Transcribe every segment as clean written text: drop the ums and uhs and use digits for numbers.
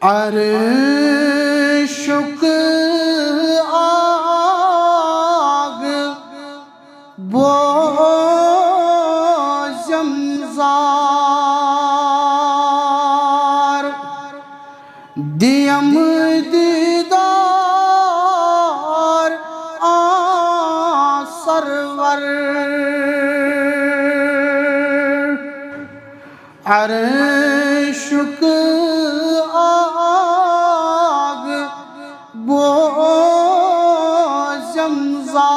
अर्शुक आग वो जमजार दियम दीदार आ सरवर अर्शुक आग वो जमजार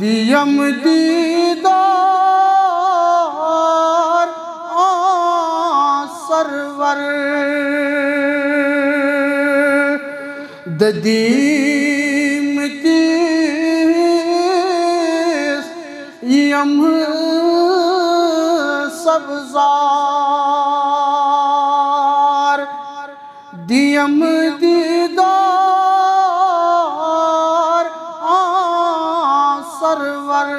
दियम दीदार आ सरवर ददीम तीस यम सब्जार दियम दीदार आ सरवर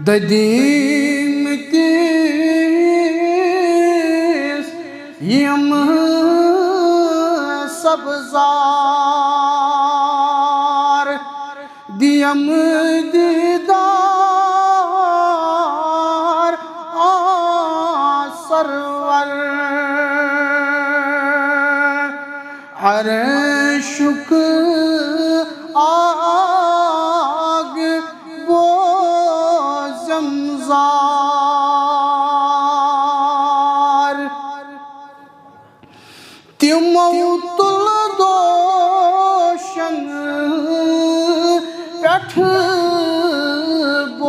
ददीम तीस यम सब्जार दियम दीदार आ सरवर अर्शुक आग वो जमजार तिमौतुल दोशन पैठ बोर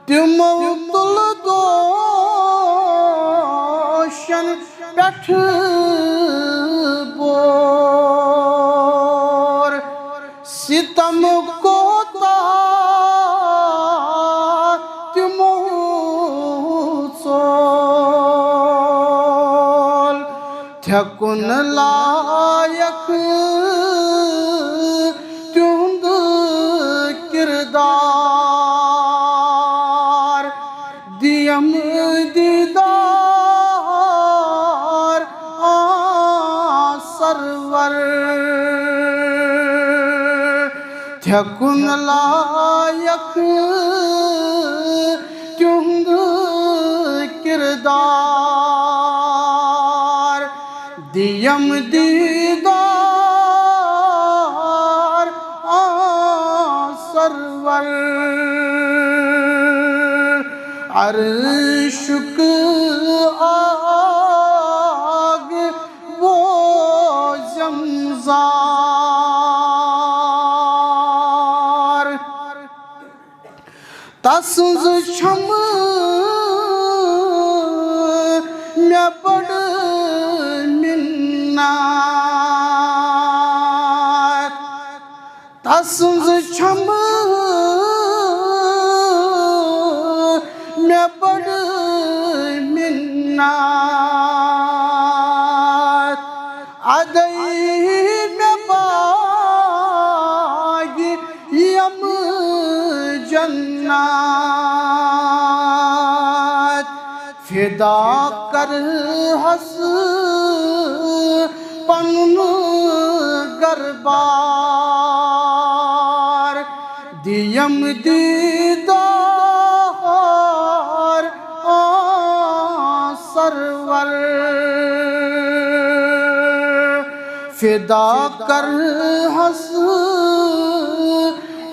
तिमौतुल दोशन पैठ बोर सितम कोता तिमोसोल थकुन लायक तुंद किरदार दियम दीदार आ सरवर थकुन लायक तुंद किरदार दियम दीदार आ सरवर अर्शुक आग वो जमजार तसुज छम में बड़ मिन्नत तसुज छम में बड़ मिन्नत अदई में बाग यम जन्नत फिदा कर हस पन्न गरबार दियम दीदार आ सरवर फिदा कर हस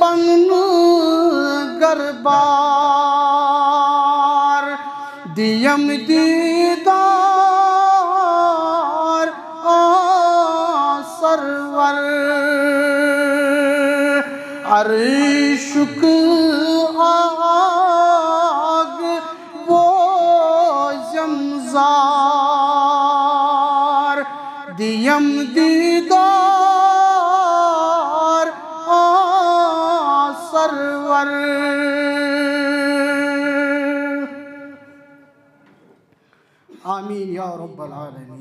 पन्न गरबार दियम दीदार आ सरवर अर्शुक आग वो जमजार दियम दीदार आ सरवर आमीन या रब्बल आलमीन।